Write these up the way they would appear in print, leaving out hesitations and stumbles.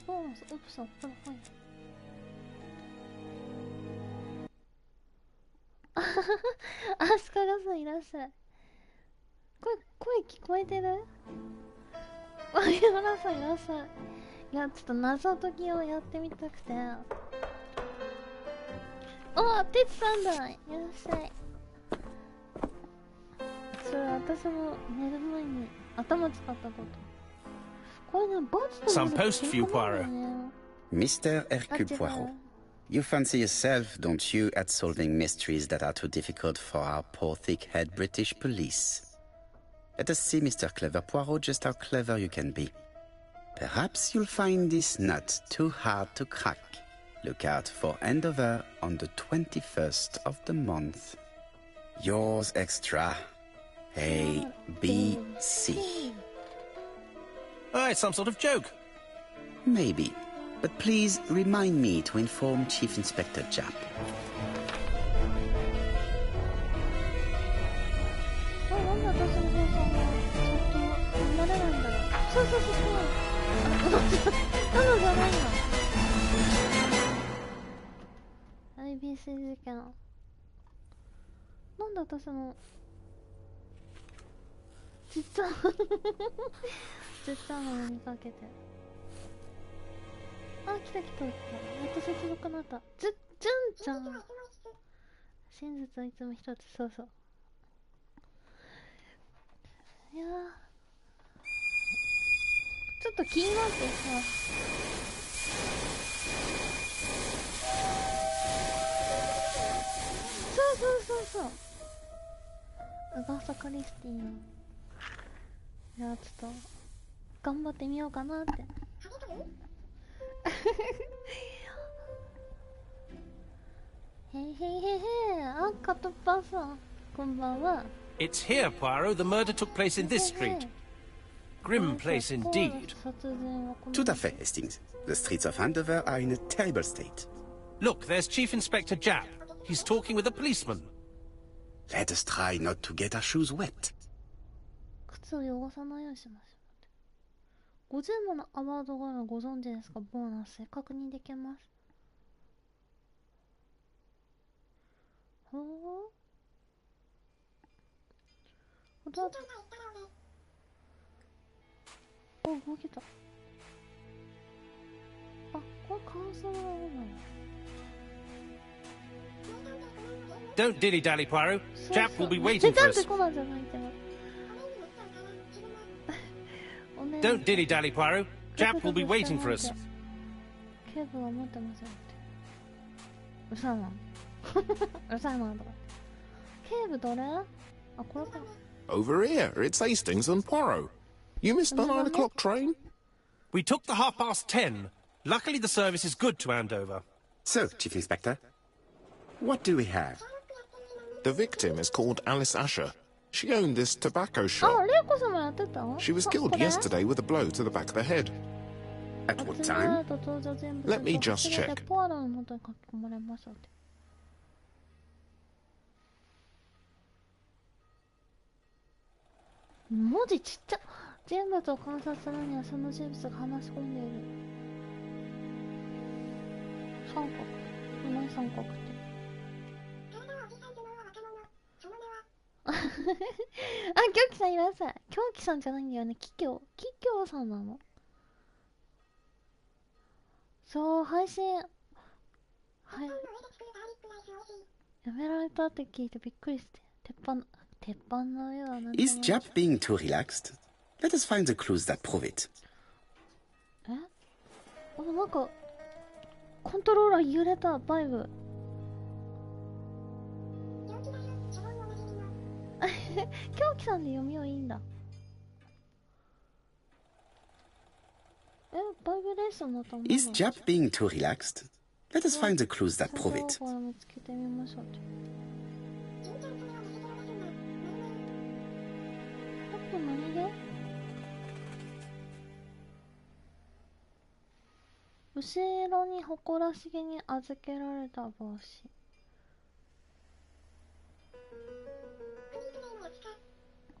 ボーナスオプション、これはい。あははは、アスカガさんいらっしゃい。声聞こえてる？あ、山田さんいらっしゃい。いや、ちょっと謎解きをやってみたくて。お、てつさんだ、いらっしゃい。それ私も寝る前に頭使ったこと。これね、バツとSome post for you, Poirot. Mr. Hercule Poirot, you fancy yourself, don't you, at solving mysteries that are too difficult for our poor thick-head British police? Let us see, Mr. Clever Poirot, just how clever you can be. Perhaps you'll find this nut too hard to crack. Look out for handover on the 21st of the month. Yours extra. A, B, C. Oh, it's some sort of joke. Maybe. But please remind me to inform Chief Inspector Japp. なんで私の方さんはちょっと慣れないんだろう。そうそうそうそう。ただじゃないんだ。ABC 事件。なんで私の実は実はの見かけて。あ、来た来た来た。やっと接続になった。じゅんちゃん。真実はいつも一つ。そうそう。いやー、ちょっと気になってさ。そうアガサ・クリスティの。いや、ちょっと頑張ってみようかなって。へいへいへいへい。あ、カトパさん、こんばんは。It's here, Poirot. The murder took place in this street. Grim place indeed. Tout à fait, Hastings. The streets of Andover are in a terrible state. Look, there's Chief Inspector Japp. He's talking with a policeman. Let us try not to get our shoes wet. 靴を汚さないようにしましょう。50ものアワードがあるのご存知ですか？ボーナスで確認できます。ほー。お、動けた。あ、これカーソルがあるの。Don't dilly-dally, Poirot. Japp will be waiting for us. Don't dilly-dally, Poirot. Japp will be waiting for us. 警部は持ってますよって。うさいな。うさいなとか。警部どれ？あ、これか。Over here, it's Hastings and Poirot. You missed the 9 o'clock train? We took the 10:30. Luckily, the service is good to Andover. So, Chief Inspector, what do we have? The victim is called Alice Asher. She owned this tobacco shop. She was killed yesterday with a blow to the back of the head. At what time? Let me just check. 文字ちっちゃ。人物を観察するにはその人物が話し込んでいる。三角。何三角って。あ、狂気さんいらっしゃい。狂気さんじゃないんだよね。キキョさんなの。そう、配信。はい。やめられたって聞いてびっくりして。鉄板の上は何？ Is Japp being too relaxed? Let us find the clues that prove it. え？あ、なんかコントローラー揺れた。バイブ。狂気さんで読みはいいんだ。え、バイブレーションだったの？ Is Japp being too relaxed? Let us find the clues that prove it. これ見つけてみましょう。何で？後ろに誇らしげに預けられた帽子。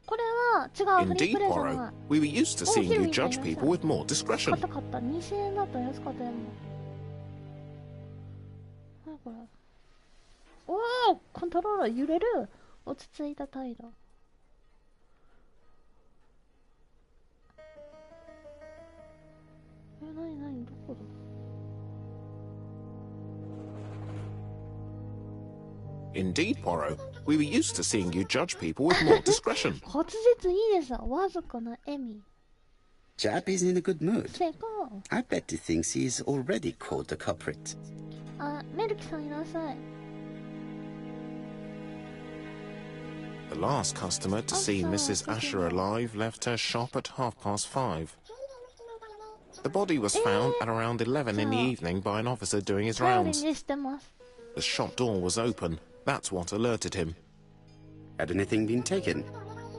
これは Indeed, Poirot, we were used to seeing you judge people with more discretion. 買った2000円だったら安かったよ。何これ。おお、コントローラー揺れる。落ち着いた態度。何どこだ。Indeed, Poirot, we were used to seeing you judge people with more discretion. 滑舌いいですわ。わずかな笑み。Chap is in a good mood. 成功。 I bet he thinks he's already caught the culprit. あ、メルキさんいらっしゃい。The last customer to see Mrs. Asher alive left her shop at 5:30. The body was found at around 11 in the evening by an officer doing his 頼り rounds. にしてます。 The shop door was open. That's what alerted him. Had anything been taken?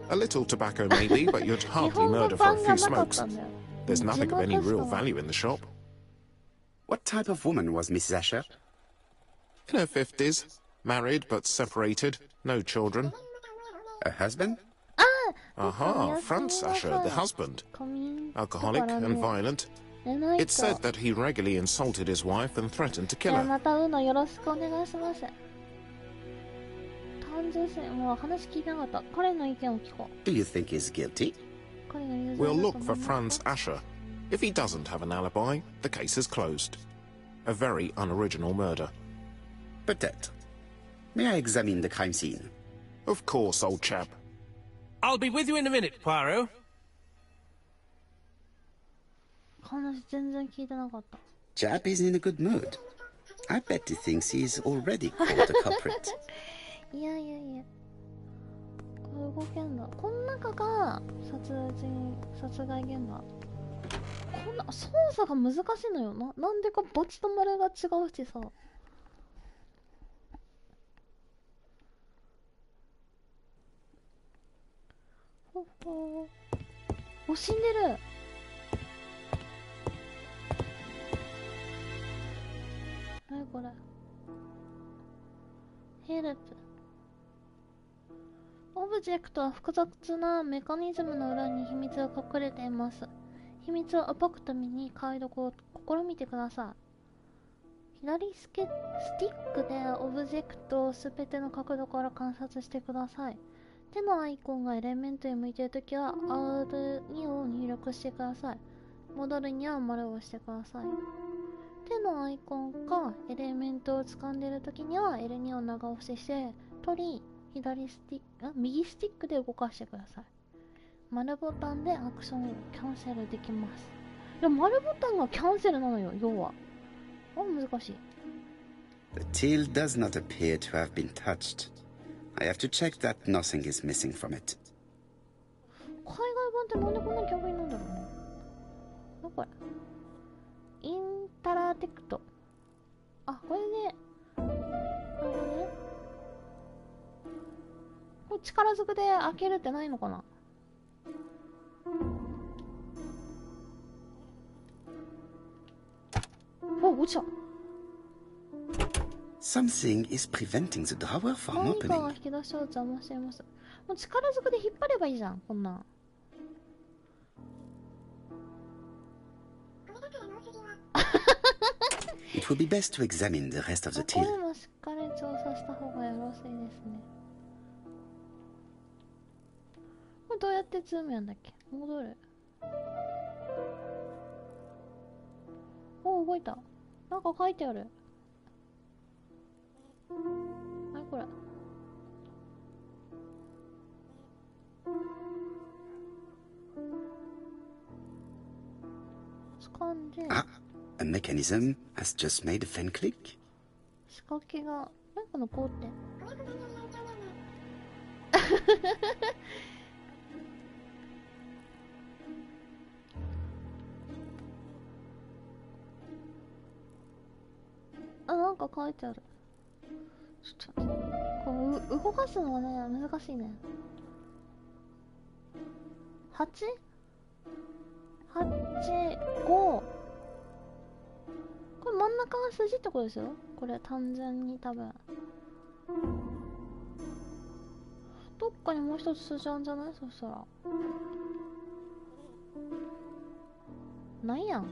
A little tobacco maybe, but you'd hardly murder for a few smokes. There's nothing of any real value in the shop. What type of woman was Mrs. Asher? In her 50s, married but separated, no children. A husband? Aha, Franz Asher, the husband. Alcoholic and violent. It's said that he regularly insulted his wife and threatened to kill her. またよろしくお願いします。単純性、もう話聞いてなかった。彼の意見を聞こう。 Do you think he's guilty? 彼が有罪だと We'll 思い look ます for Franz Asher. If he doesn't have an alibi, the case is closed. A very unoriginal murder. Peut-être. May I examine the crime scene? Of course, old chap. I'll be with you in a minute, Poirot. 話全然聞いてなかった。 Chap is in a good mood. I bet he thinks he's already caught the culprit. いや。これ動けんだ。この中が殺害現場。こんな操作が難しいのよな。なんでかバツと丸が違うしさ。お、死んでる。何これ。ヘルプ。オブジェクトは複雑なメカニズムの裏に秘密が隠れています。秘密を暴くために解読を試みてください。左スティックでオブジェクトをすべての角度から観察してください。手のアイコンがエレメントに向いているときは R2 を入力してください。戻るには丸を押してください。手のアイコンがエレメントを掴んでいるときには L2 を長押しして取り、右スティックで動かしてください。丸ボタンでアクションをキャンセルできます。いや、丸ボタンがキャンセルなのよ、要は。難しい。The till does not appear to have been touched. I have to check that nothing is missing from it. 海外版ってなんでこんな曲になんだろうね。何これ。インタラテクト。あ、これで、なるほどね。これ力ずくで開けるってないのかな。お、落ちた。Something is preventing the drawer from 何かが opening. 引き出しを邪魔しています。もう力ずくで引っ張ればいいじゃん、こんなん。It would be best to examine the rest of the こ till. れもしっかり調査した方がよろしいですね。これどうやってズームやんだっけ。戻る。お、動いた。なんか書いてある。何これ。掴んで。Ah, a mechanism has just made a fan click. 仕掛けがなんか残ってあ、なんか書いてある。ちょっとこう動かすのはね難しいね。 8?8,5 これ真ん中が筋ってことですよ。これ単純に多分どどっかにもう一つ数字あんじゃない？そしたらないやん。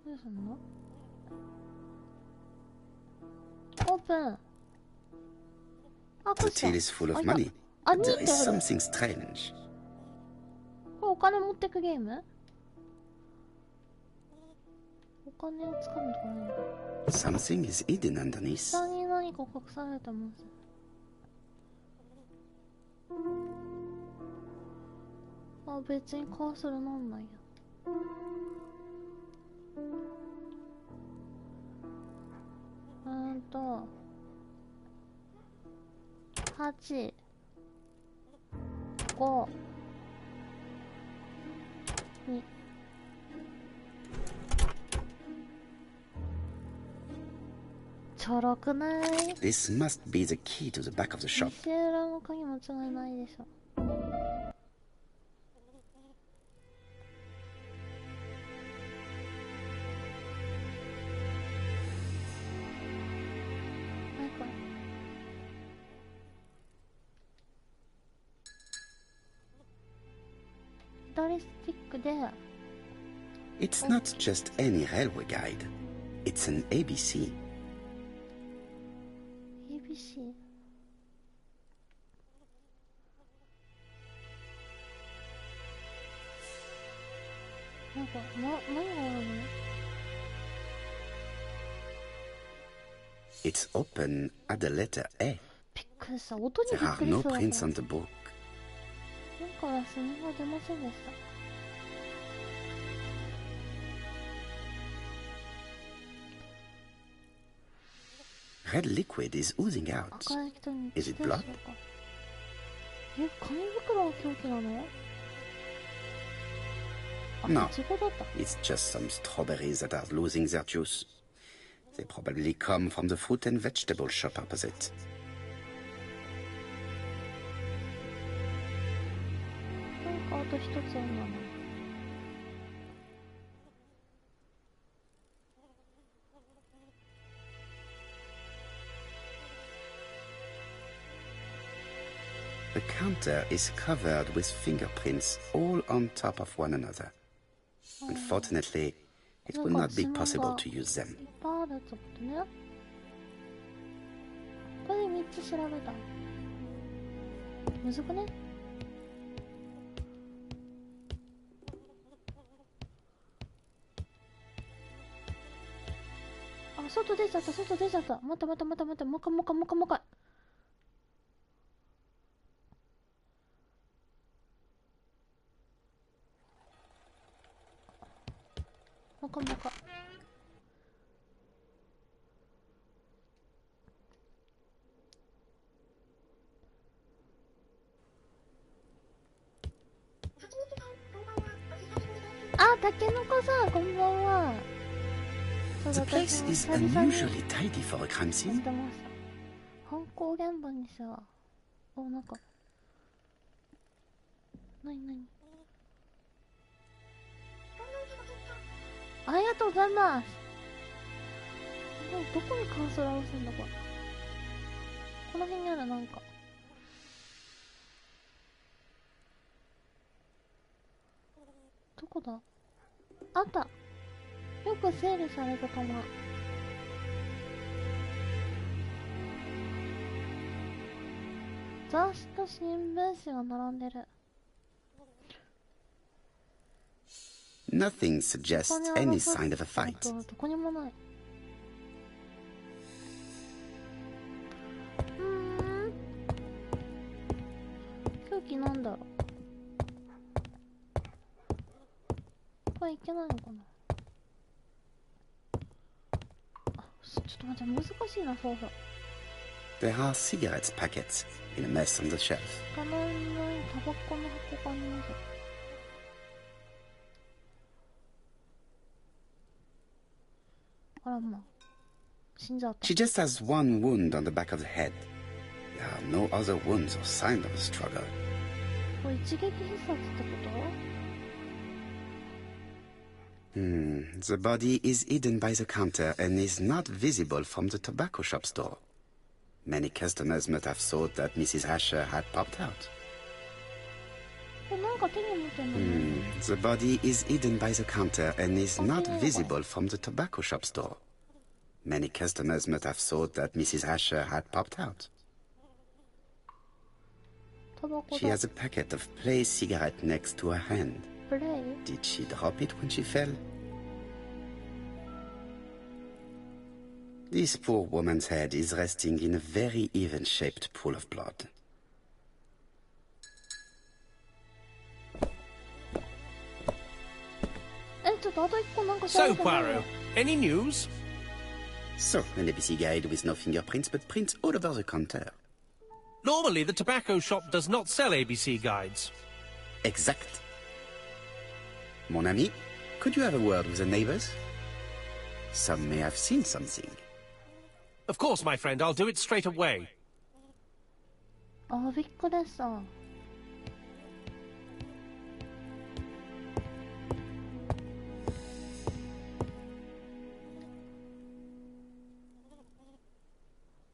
どうすんの？オープン。あ、The till is full of money. あ、 But there 2 is ってある。 something strange. これお金持ってくゲーム？お金をつかむとかないの？ Something is hidden underneath. 下に何か隠されてます。あ、別にカーソルなんないや。8、5、2。ちょろくない？ This must be the key to the back of the shop. 店裏の鍵間違いないでしょ。何これ？左スティックで It's not just any railway guide. It's an ABC. ABC。なんか、何があるの？ It's open at the letter A. びっくりした。音にびっ There are くり no したわ。 prints on the book. 本から墨が出ませんでした。Red liquid is oozing out. 赤い人に Is it 血でしょう blood? か？え、紙袋が凶器なの？あ、 No. いちごだった。 It's just some strawberries that are losing their juice. They probably come from the fruit and vegetable shop opposite. なんかあと一つあるんだな。The counter is covered with fingerprints all on top of one another. Unfortunately, it will not be possible to use them. いっぱいあるってことね。これで3つ調べた。むずくね？あ、外出ちゃった、外出ちゃった。待って待って待って待って、もう一回もう一回もう一回もう一回。もう一回もう一回。あ、たけのこさん、こんばんは。そうだ、 The place 私も is 久々に unusually tidy for a crime や scene. ってました。犯行現場にさ、お、なんか、なになに、ありがとうございます。どこにカーソル合わせんだこれ。この辺にある、なんか。どこだ？あった。よく整理されたかな。雑誌と新聞紙が並んでる。 Nothing suggests ここに any 争 sign of a った fight. どこにもない。凶器なんだろう。これいけないのかな。あ、ちょっと待って、難しいな、操作。 There are cigarette packets in a mess on the shelf. 棚にタバコの箱があります。あらまあ、死んじゃった。 She just has one wound on the back of the head. There are no other wounds or signs of a struggle. これ一撃必殺ってこ The body is hidden by the counter and is not visible from the tobacco shop store. Many customers must have thought that Mrs. Asher had popped out. なんか手に持ってんのね。The body is hidden by the counter and is not visible from the tobacco shop store. Many customers must have thought that Mrs. Asher had popped out. タバコ She だ。 has a packet of Play cigarette next to her hand. プレイ Did she drop it when she fell? This poor woman's head is resting in a very even-shaped pool of blood. ちょっとあと一個なんか So, Poirot, any news? So, an ABC guide with no fingerprints but prints all over the counter. Normally, the tobacco shop does not sell ABC guides. Exact. Mon ami, could you have a word with the neighbors? Some may have seen something. Of course, my friend, I'll do it straight away. あ、びっくりした。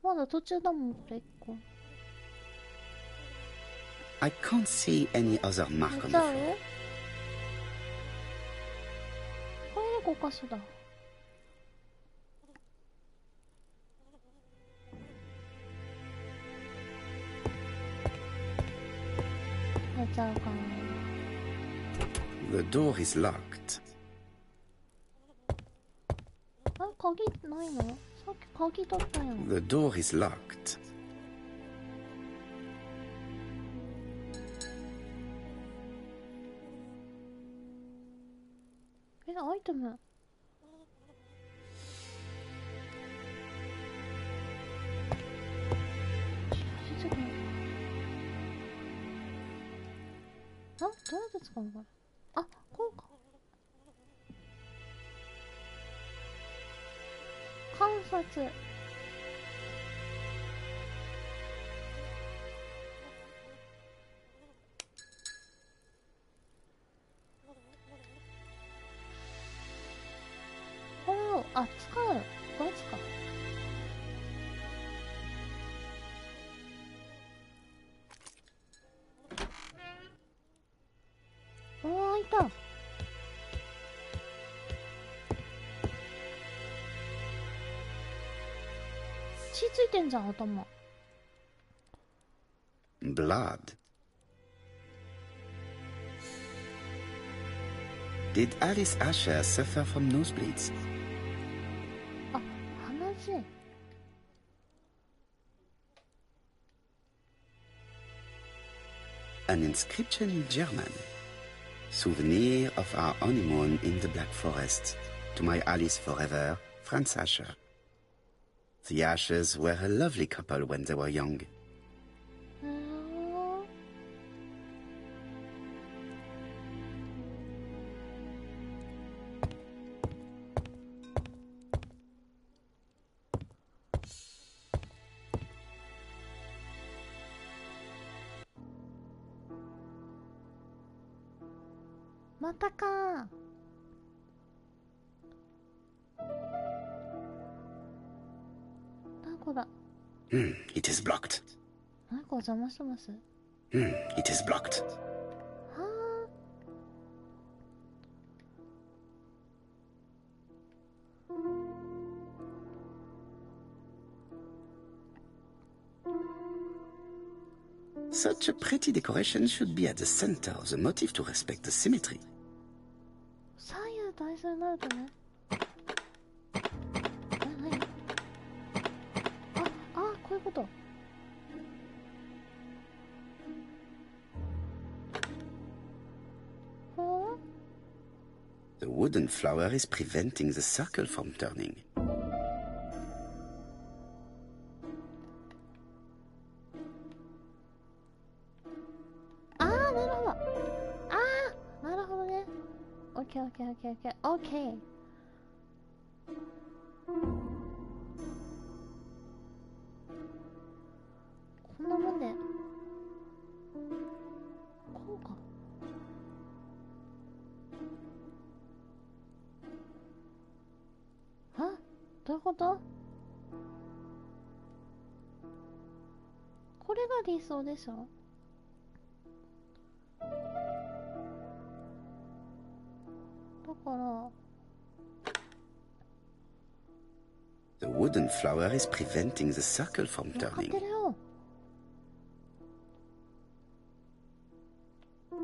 まだ途中だもん、これ一個。 I can't see any other mark め on っち the ゃある floor. これで5箇所だ。入っちゃうかな。 The door is locked. あれ、鍵ないの？さっき鍵取ったよ。 The door is locked. アイテム。どうやって使うのこれ。あ、こうか。観察。これを、あ、使う。これ使う。おー、いた。血ついてんじゃん、頭。Blood. Did Alice Asher suffer from nosebleeds? あ、鼻血。An inscription in German. Souvenir of our honeymoon in the Black Forest. To my Alice forever, Franz Asher. The Ashers were a lovely couple when they were young. またかー。何こだ。It is blocked. 何か邪魔してます。It is blocked. はあ。Such a pretty decoration should be at the center of the motif to respect the symmetry. 左右対称になるとね。何あ、こういうこと。The wooden flower is preventing the circle from turning. あー、なるほど。あー、なるほどね。オッケーオッケーオッケーオッケーオッケー。こんなもんで。こうか。どういうこと？これが理想でしょ？だから The wooden flower is preventing the circle from 分かって turning. るよ。こ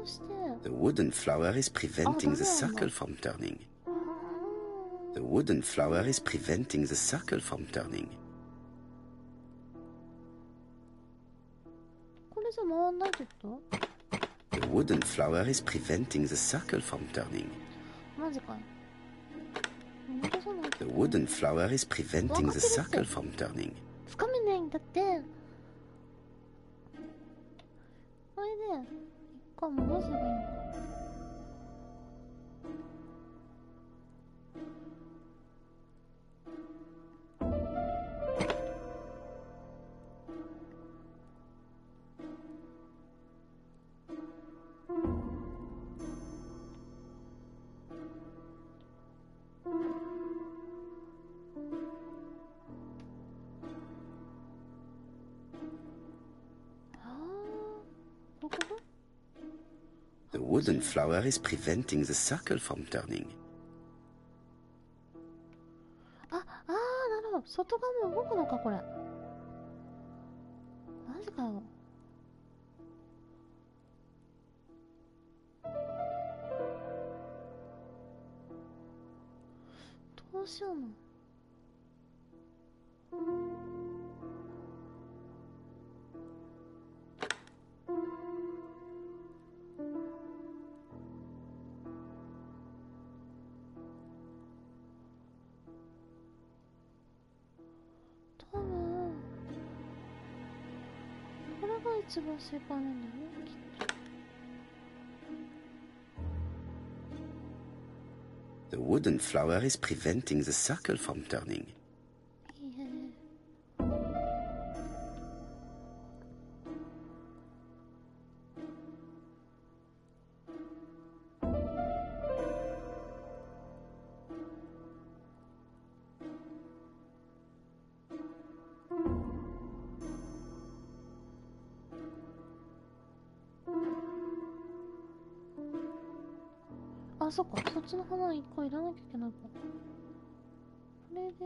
うして The wooden flower is preventing the circle from turning. The wooden flower is preventing the circle from turning. これじゃ回んないってこと？ The wooden flower is preventing the circle from turning. マジかよ。戻さないと The wooden flower is preventing the circle from turning. つかめないんだって。これで一回戻せばいいのか。The wooden flower is preventing the circle from turning. なるほど。外側も動くのか、これ。マジかよ。どうしようの。多分これが一番正解なんだよね、きっと。The wooden flower is preventing the circle from turning. いいね。あ、そっか。そっちの花一個いらなきゃいけないか。これで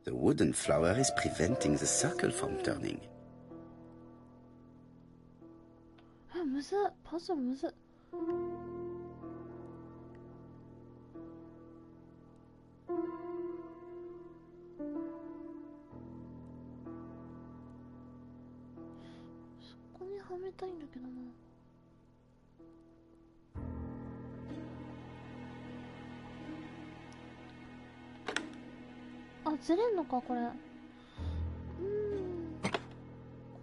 The wooden flower is preventing the circle from turning. むずっ。パズルむずっ。そこにはめたいんだけどな。あ、ずれんのか、これ。こ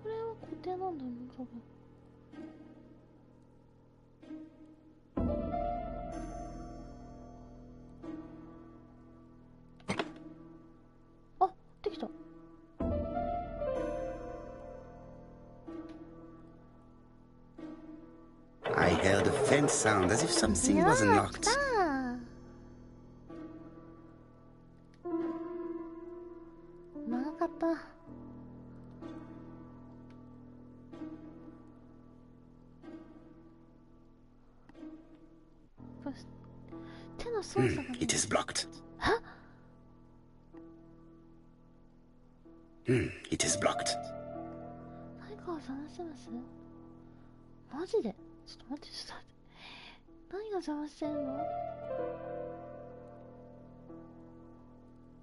れは固定なんだよな、多分。あ、できた。I heard a faint sound as if something was や unlocked. ったー。長かった。これ手の操作がね。 It is blocked. は？ It is blocked. 何かを探してます？マジで？ちょっと待って、ちょっと待って。何が邪魔してんの？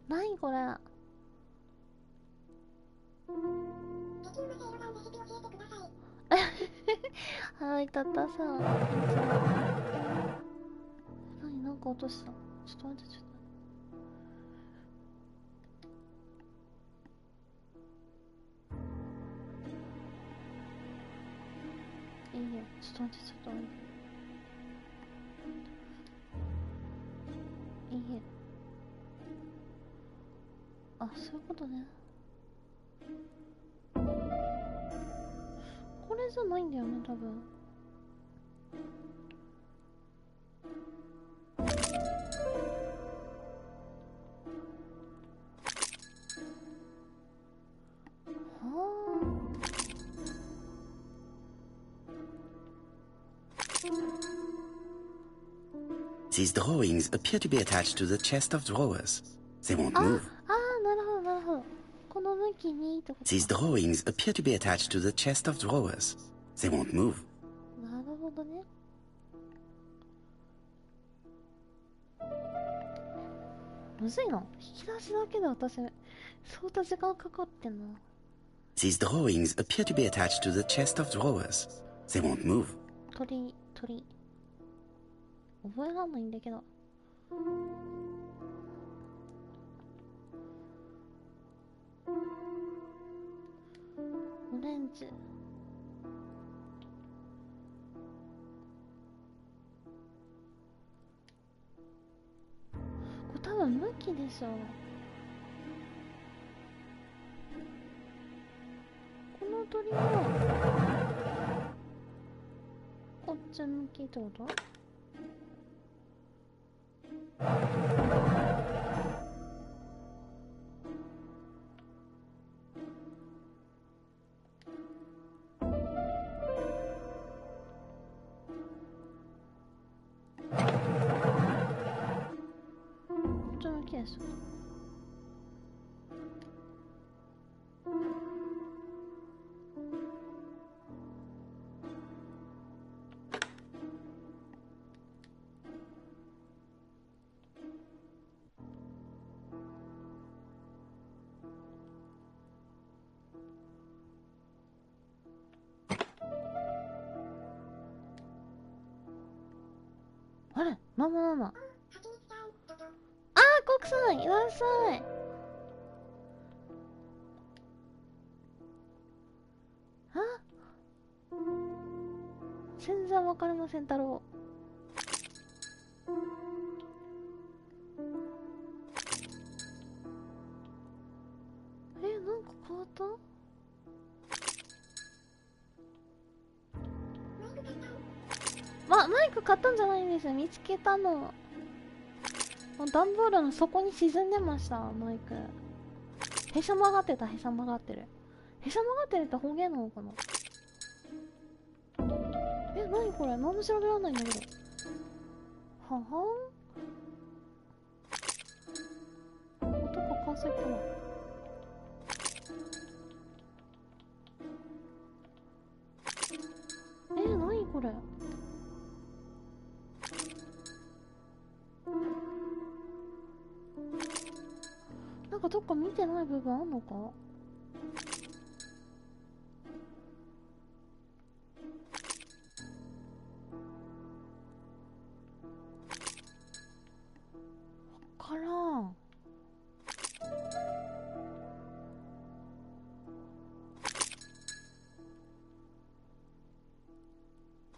何これ？はい、たったさ。何、なんか落とした。ちょっと待って、ちょっと。いいよ、ちょっと待って、ちょっと待って。いいよ。あ、そういうことね。これじゃないんだよね、多分。These drawings appear to be attached to the chest of drawers. They won't move. ああ、なるほどなるほど。この向きにってことか。 These drawings appear to be attached to the chest of drawers. They won't move. なるほどね。むずいな。引き出しだけで私相当時間かかってんな。 These drawings appear to be attached to the chest of drawers. They won't move. 鳥覚えらんないんだけど。オレンジ。これ多分向きでしょ。この鳥はこっち向きってこと？あれ、ママ。あー、コクさんいらっしゃい。あ、全然わかりません、太郎。なんか変わった？マイク買ったんじゃないんですよ。見つけたの。段ボールの底に沈んでました、マイク。へしゃ曲がってた、へしゃ曲がってる。へしゃ曲がってるって方言なのかな？何これ？何も調べられないんだけど。ははん？音が完成かな？何これ？なんかどっか見てない部分あんのか？わからん。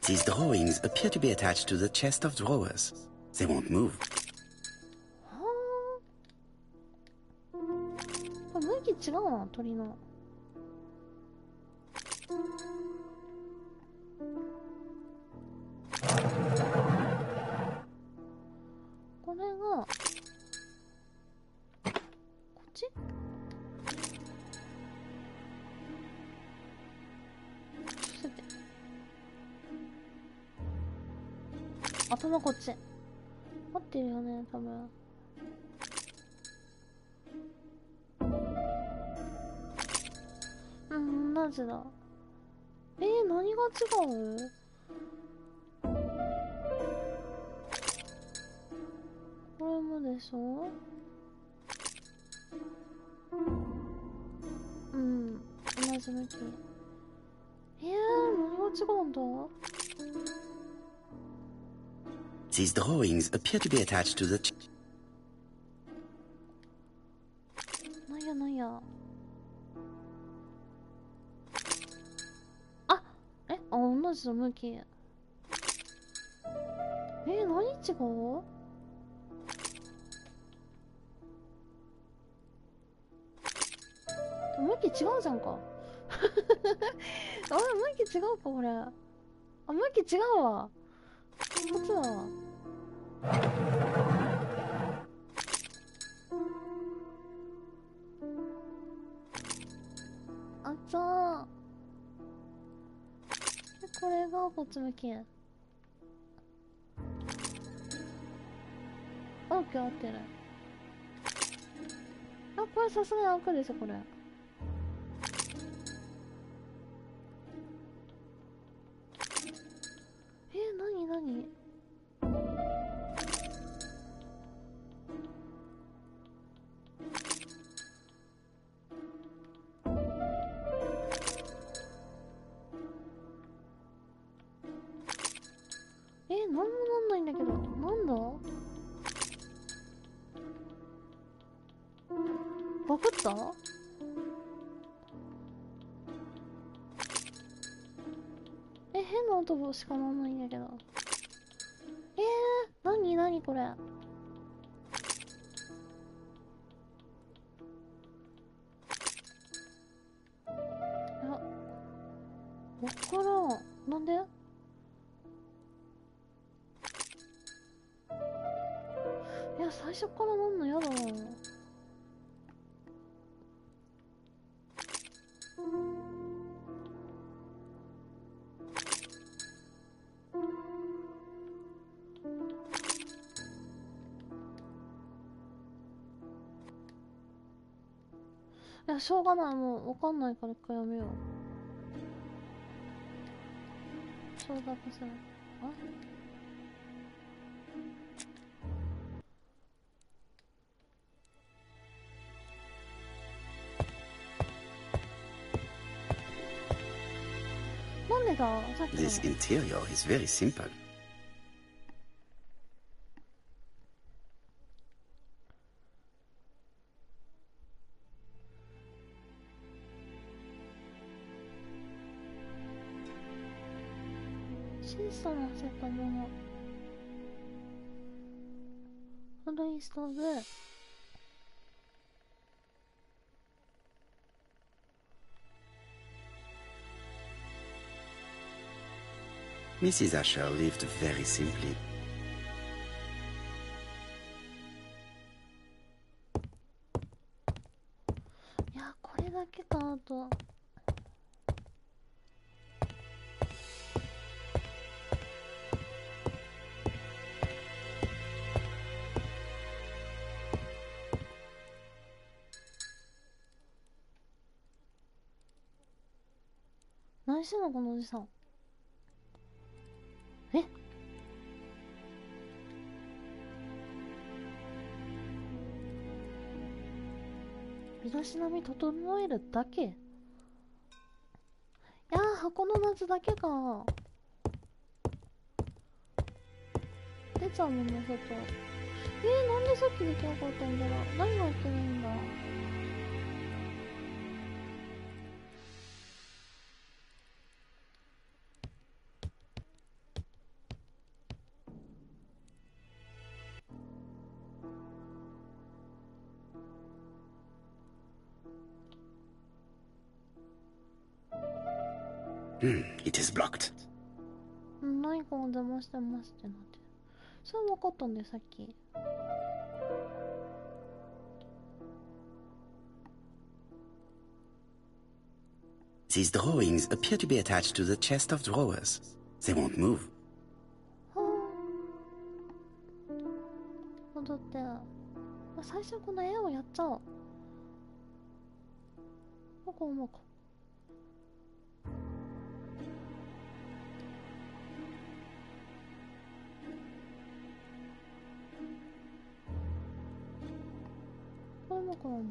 These drawings appear to be attached to the chest of drawers. They won't move. これ向き違うな、鳥の。これがこっち？頭こっち。合ってるよね、多分。同じだ。何が違う？これもでしょ？同じ向き。何が違うんだ？These drawings appear to be attached to the... なんや。同じだ、向き。何違う？向き違うじゃんか。あれ向き違うかこれ。あ、向き違うわ。こっちだわ。あっちゃー。これがこっち向き。オッケー合ってる。あ、これさすがに開くでしょこれ。なになに。なんもなんないんだけど。なんだ。バグった。変な音しかなんないんだけど。なになにこれ。わからん。なんで。いや、最初からなんのやだな。いや、しょうがない。もうわかんないから一回やめよう。承諾する。あ、なんでだ。さっきの。 This interior is very simple. 小さなせたもの。古いストーブ。Mrs. Asher lived very simply. いや、これだけか。あと何してんのこのおじさん。身だしなみ整えるだけ。いやー、箱の夏だけか。出ちゃうもんね、外。なんでさっきできなかったんだろう。何がいけないんだ。It is blocked. 何かが邪魔してますってなってる。それ分かったんでさっき。These drawings appear to be attached to the chest of drawers. They won't move. 戻って。最初この絵をやっちゃおう。ここうまく。これもこれも。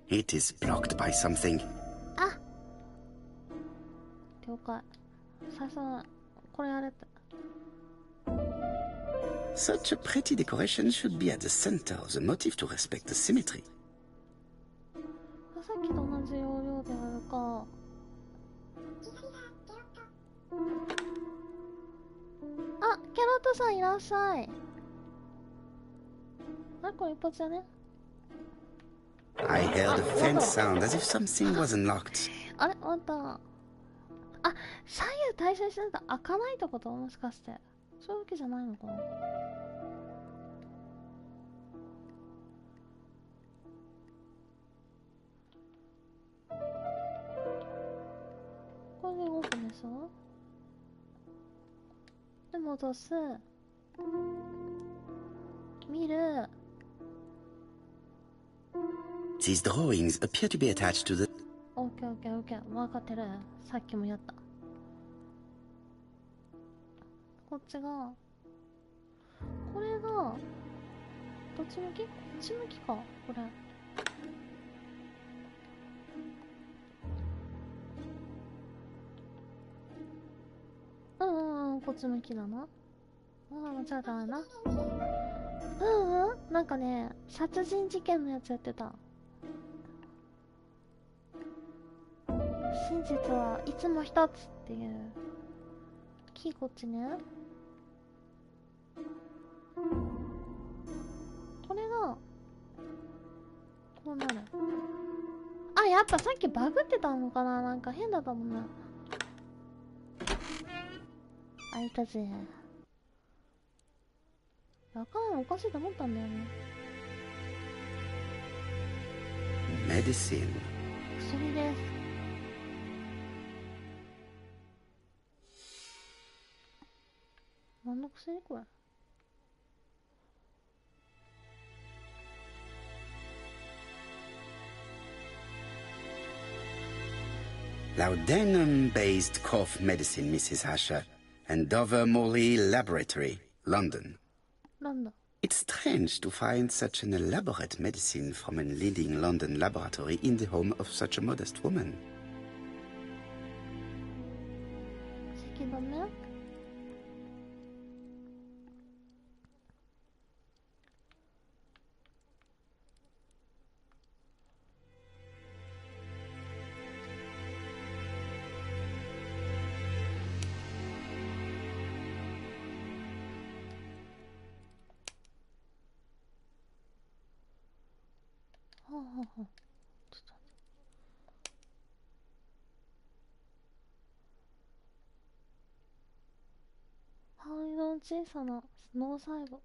It is blocked by something. あ、了解。最初はこれやれって。Such a pretty decoration should be at the center of the motif to respect the symmetry. さっきと同じ要領でやるか。あ、キャロットさんいらっしゃい。あ、これ一発だね。I heard a faint sound as if something was unlocked. あれ終わった。あ、左右対称してたら開かないってこと？もしかしてそういうわけじゃないのかな。これで動くんでしょ。で戻す、見る。 These drawings appear to be attached to the... オッケーオッケーオッケー、分かってる。さっきもやった。こっちが、これがどっち向き？こっち向きか、これ。こっち向きだな。間違えたな。なんかね、殺人事件のやつやってた。真実はいつも一つっていう。キーこっちね。これがこうなる。あ、やっぱさっきバグってたのかな。なんか変だったもんな。開いたぜ。あかん、おかしいと思ったんだよね。Medicine. 薬です。何の薬これ。Laudanum-based cough medicine, Mrs. Asher, and Dover Morley Laboratory, London. London. It's strange to find such an elaborate medicine from a leading London laboratory in the home of such a modest woman. 咳止め。ちょっと肺の小さな脳細胞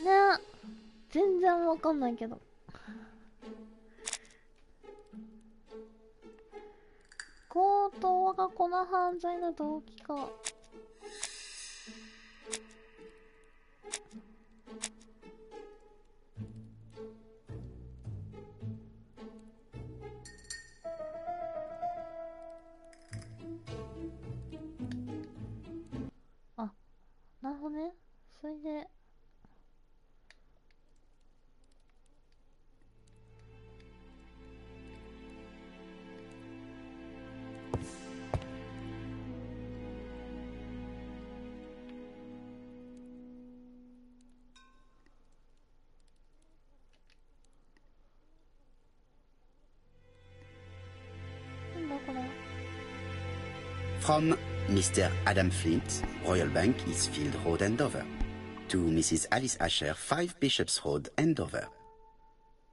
ねえ、全然わかんないけど。強盗がこの犯罪の動機か。あ、なるほどね。それでFrom Mr. Adam Flint, Royal Bank, Eastfield Road, Andover. To Mrs. Alice Asher, 5 Bishops Road, Andover.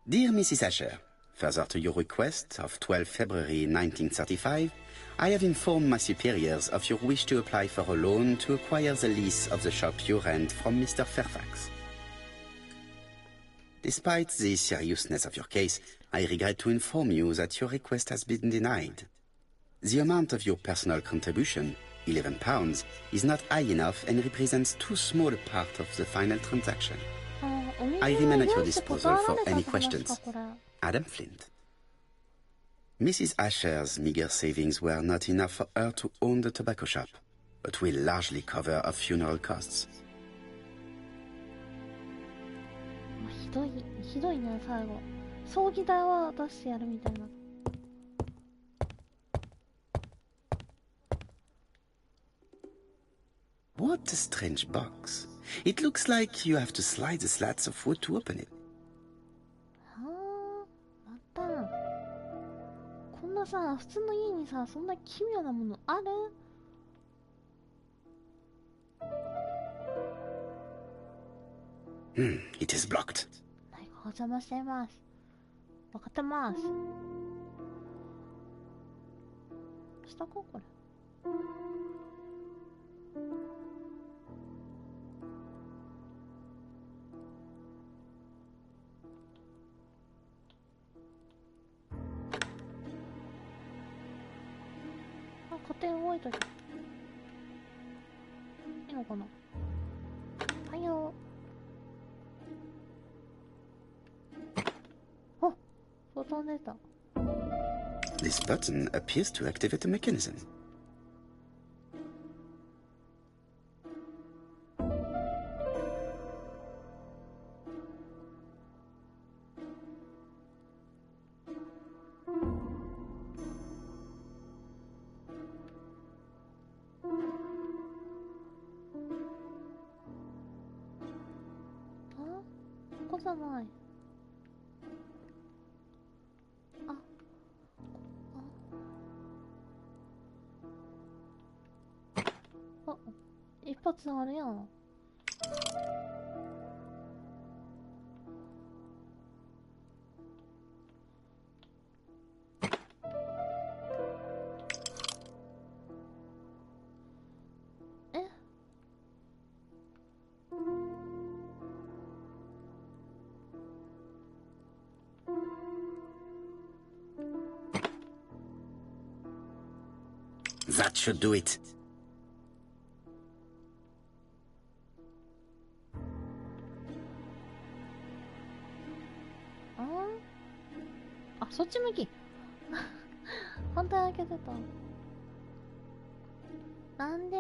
Dear Mrs. Asher, further to your request of 12 February 1935, I have informed my superiors of your wish to apply for a loan to acquire the lease of the shop you rent from Mr. Fairfax. Despite the seriousness of your case, I regret to inform you that your request has been denied. The amount of your personal contribution, £11, is not high enough and represents too small a part of the final transaction. I remain at your disposal for any questions. Adam Flint. Mrs. Asher's meager savings were not enough for her to own the tobacco shop, but will largely cover her funeral costs. ひどいね、最後。葬儀代は出してやるみたいな。What a strange box. It looks like you have to slide the slats of wood to open it. はあ、また。こんなさ、普通の家にさ、そんな奇妙なものある？ It is blocked. 何かお邪魔しています。わかってます。下かこれ。勝手に動いとる。いいのかな。はいよ。あ、ボタン出た。This button appears to activate the mechanism.一発あるやん。え？That should do it. あ、そっち向き。反対開けてた。なんで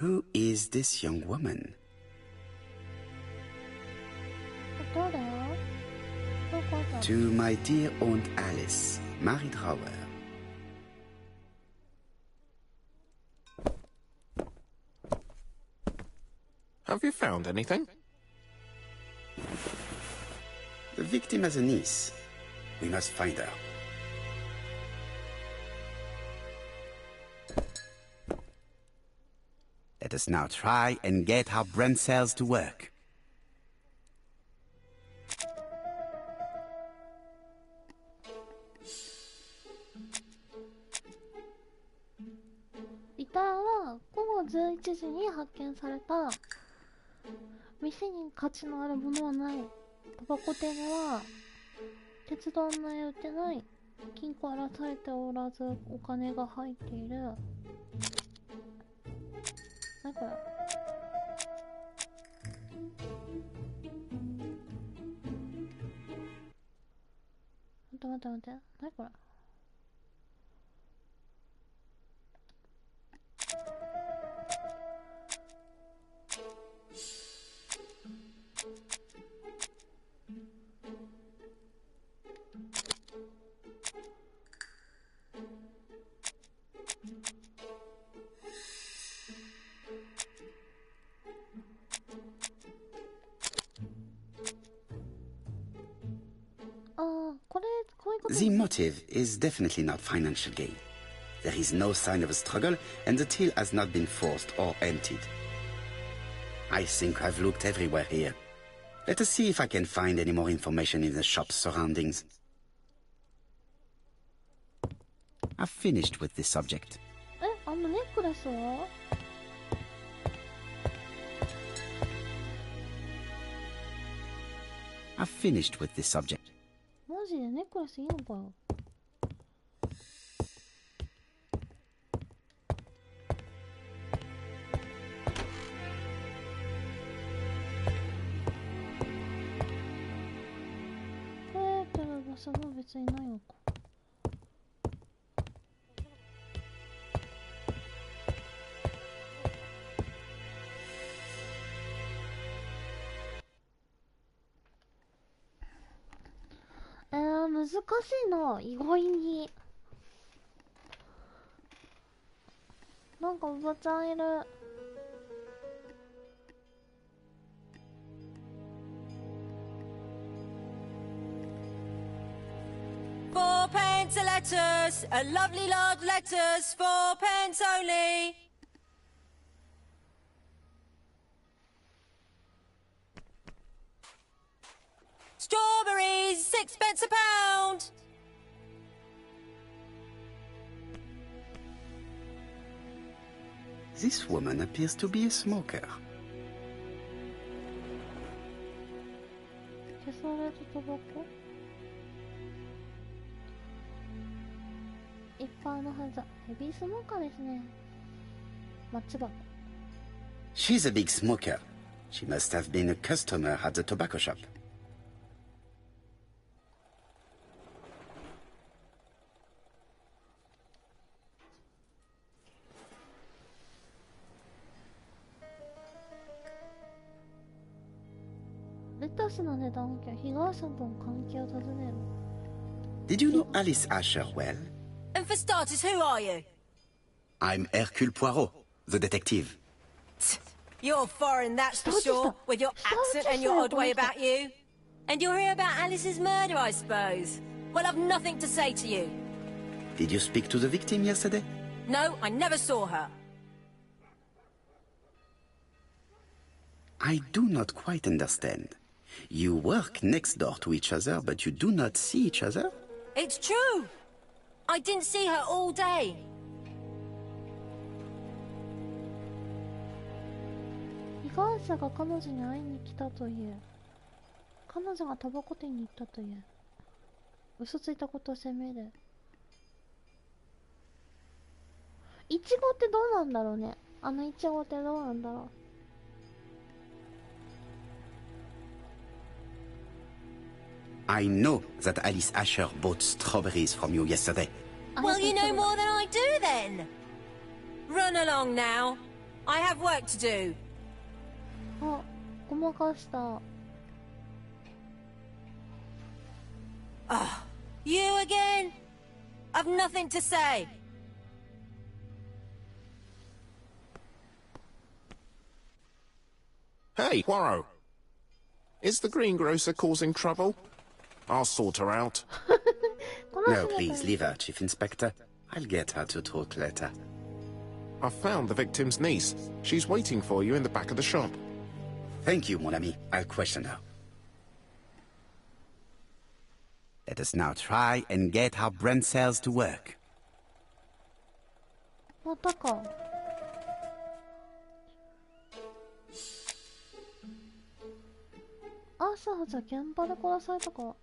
？Who is this young woman? 誰？どこだ？ To my dear Aunt Alice, married Howard. Have you found anything? The victim has a niece. We must find her. Let us now try and get our brain cells to work. 遺体は午後11時に発見された。店に価値のあるものはない。タバコ店は鉄道内売ってない。金庫荒らされておらずお金が入っている。何これ？待って。何これ？The motive is definitely not financial gain. There is no sign of a struggle, and the till has not been forced or emptied. I think I've looked everywhere here. Let us see if I can find any more information in the shop's surroundings. I've finished with this subject. あのネックレスは？I've finished with this subject. マジでネックレスいいのかよ。これってる場所も別にないのか。難しいな、意外に。なんかおばちゃんいる。4p a letters, a lovely large letters, 4p only. Strawberries, 6p a pound. This woman appears to be a smoker. 消されたタバコいっぱいのはず。ヘビースモーカーですね。松葉。 She's a big smoker. She must have been a customer at the tobacco shop. レタスの値段を被害者との関係を尋ねる。 Did you know Alice Asher well? And for starters, who are you? I'm Hercule Poirot, the detective. You're foreign, that's for sure, with your accent and your odd way about you. And you're here about Alice's murder, I suppose. Well, I've nothing to say to you. Did you speak to the victim yesterday? No, I never saw her. I do not quite understand. You work next door to each other, but you do not see each other? It's true. I didn't see her all day. 被害者が彼女に会いに来たという。彼女がタバコ店に行ったという。嘘ついたことを責める。イチゴってどうなんだろうね。あのイチゴってどうなんだろう。I know that Alice Asher bought strawberries from you yesterday. Well, you know more than I do then. Run along now. I have work to do. あ、ごまかした。You again? I've nothing to say. Hey, Poirot. Is the greengrocer causing trouble? I'll sort her out. No, please, leave her, Chief Inspector. I'll get her to talk later. I've found the victim's niece. She's waiting for you in the back of the shop. Thank you, mon ami. I'll question her. Let us now try and get our brain cells to work. またか。アーサーじゃ現場で殺されたか。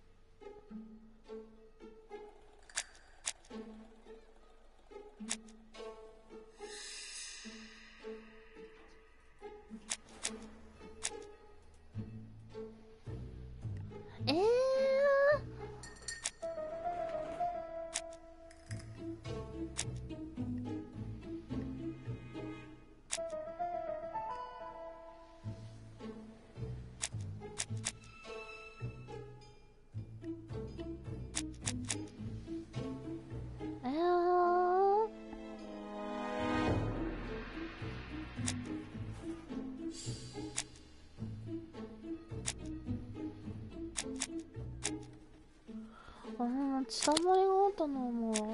血だまりがあったのはもうあれだな。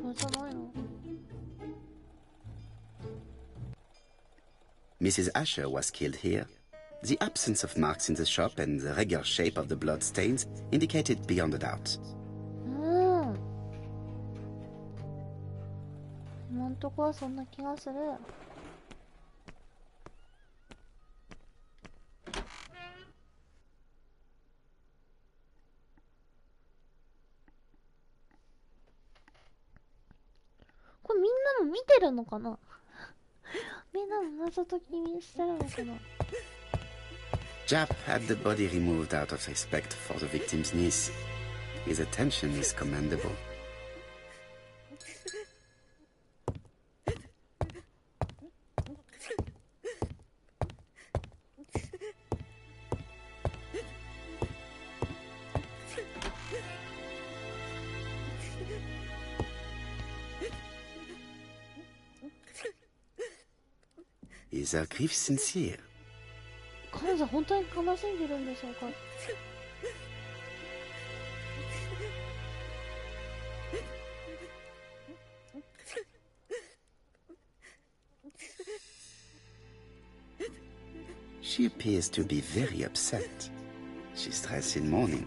これじゃないの？ Mrs. Asher was killed here. The absence of marks in the shop and the regular shape of the blood stains indicated beyond a doubt. 今んとこはそんな気がする。これみんなも見てるのかなみんなも謎解きにしてるのかな Jap had the body removed out of respect for the victim's niece. His attention is commendable. is her grief sincere? 彼女本当に悲しんでるんでしょうか。She appears to be very upset. She's dressed in mourning.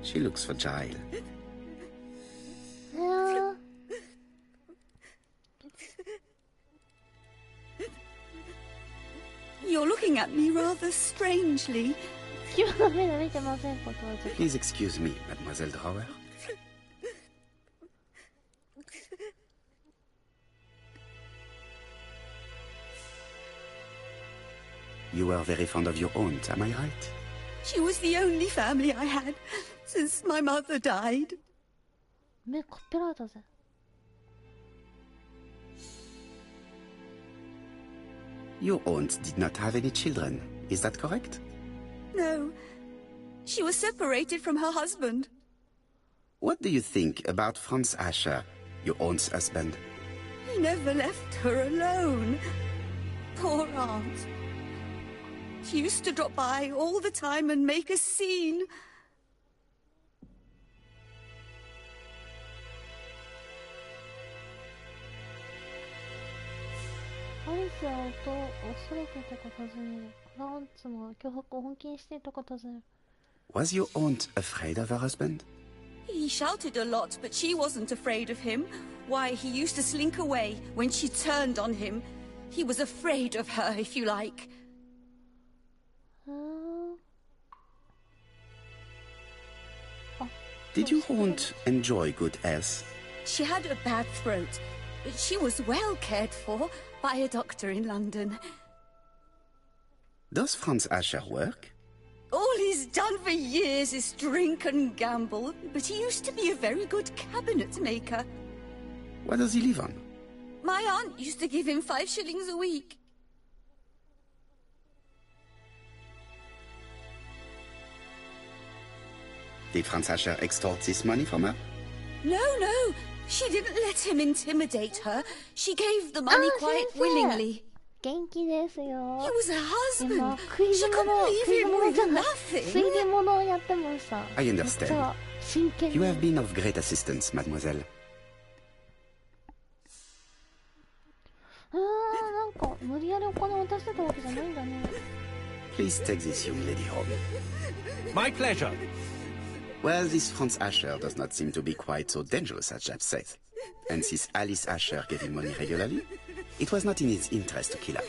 She looks fragile. You're looking at me rather strangely. Please excuse me, Mademoiselle Drower. You were very fond of your aunt, am I right? She was the only family I had since my mother died. Your aunt did not have any children, is that correct? No. She was separated from her husband. What do you think about Franz Asher, your aunt's husband? He never left her alone. Poor aunt. She used to drop by all the time and make a scene. Was your aunt afraid of her husband? He shouted a lot, but she wasn't afraid of him. Why, he used to slink away when she turned on him. He was afraid of her, if you like. Did your aunt enjoy good health? She had a bad throat, but she was well cared for by a doctor in London. Does Franz Asher work? All he's done for years is drink and gamble, but he used to be a very good cabinet maker. What does he live on? My aunt used to give him 5 shillings a week. Did Franz Asher extort this money from her? No, no. She didn't let him intimidate her. She gave the money quite willingly. He was a husband. She couldn't leave him with nothing. I understand. You have been of great assistance, mademoiselle. Please take this young lady home. My pleasure. Well, this Franz Asher does not seem to be quite so dangerous as Jab said. And since Alice Asher gave him money regularly, it was not in his interest to kill her.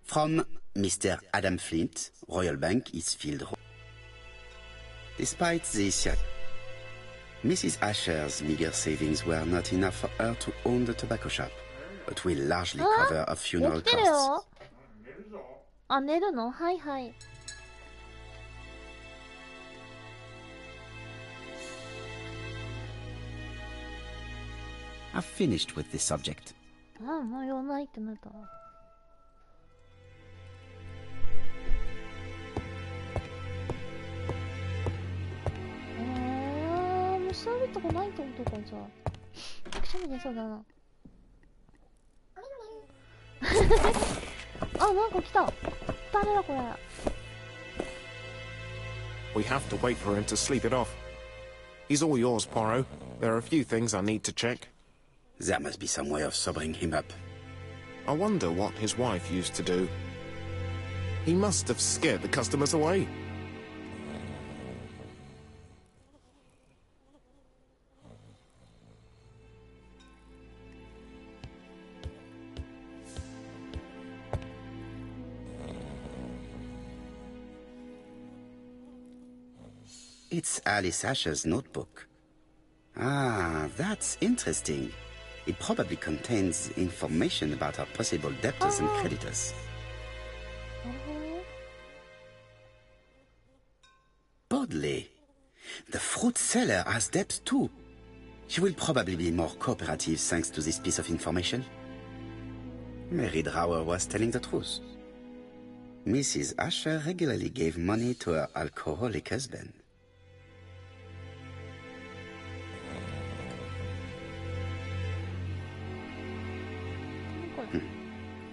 From Mr. Adam Flint, Royal Bank, Eastfield Road. Despite this, Mrs. Asher's meager savings were not enough for her to own the tobacco shop, but will largely cover her funeral costs. I've finished with this subject. We have to wait for him to sleep it off. He's all yours, Poirot. There are a few things I need to check. There must be some way of sobering him up. I wonder what his wife used to do. He must have scared the customers away. It's Alice Asher's notebook. Ah, that's interesting. It probably contains information about her possible debtors and creditors. Bodley. The fruit seller has debts too. She will probably be more cooperative thanks to this piece of information. Mary Drower was telling the truth. Mrs. Asher regularly gave money to her alcoholic husband.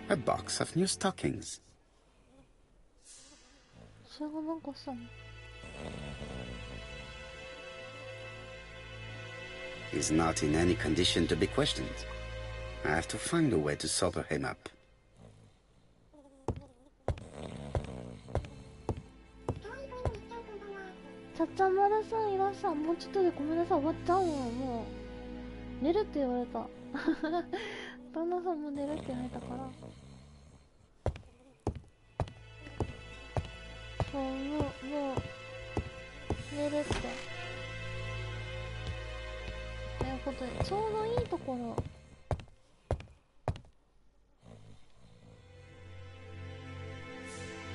A box of new stockings. He's not in any condition to be questioned. I have to find a way to sober him up. ちゃっちゃまるさんいらっしゃい。もうちょっとでごめんなさい、終わっちゃうよ。もう寝るって言われた。旦那さんも寝るって言われたから。そう、もう寝るってということで、ちょうどいいところ。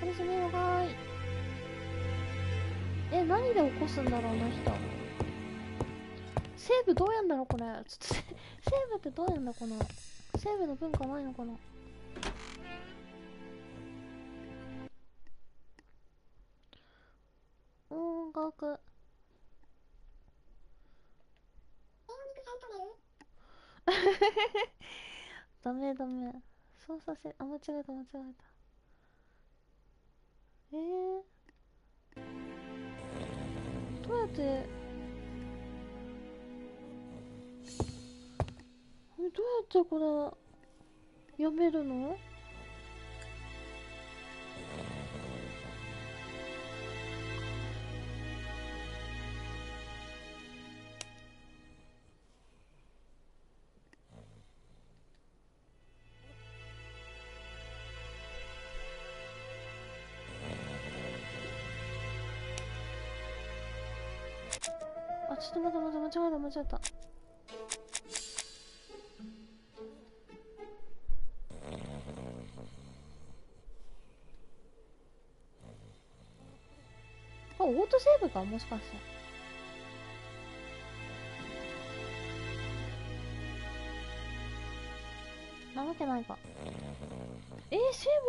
おやすみなさい。何で起こすんだろう、あの人。セーブどうやんだろう、これ。ちょっとセーブってどうやんだ、この。セーブの文化ないのかな。音楽。ダメ。操作せ、間違えた。どうやってこれ読めるの？あ、ちょっと待って、間違えた。あ、オートセーブか、もしかして。なわけないか。セー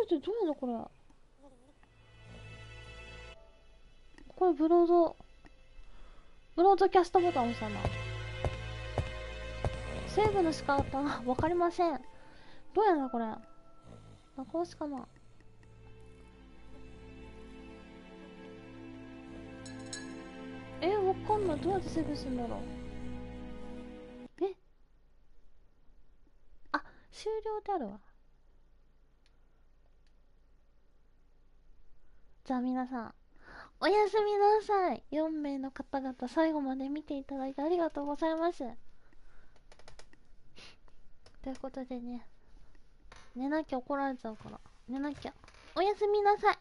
ブってどうやるのこれ。これブロードキャストボタン押したな。セーブの仕方わかりません。どうやるのこれ。こうしかな。わかんない。どうやってセーブするんだろう。あ、終了ってあるわ。じゃあ皆さん、おやすみなさい。4名の方々、最後まで見ていただいてありがとうございます。ということでね、寝なきゃ怒られちゃうから、寝なきゃ。おやすみなさい。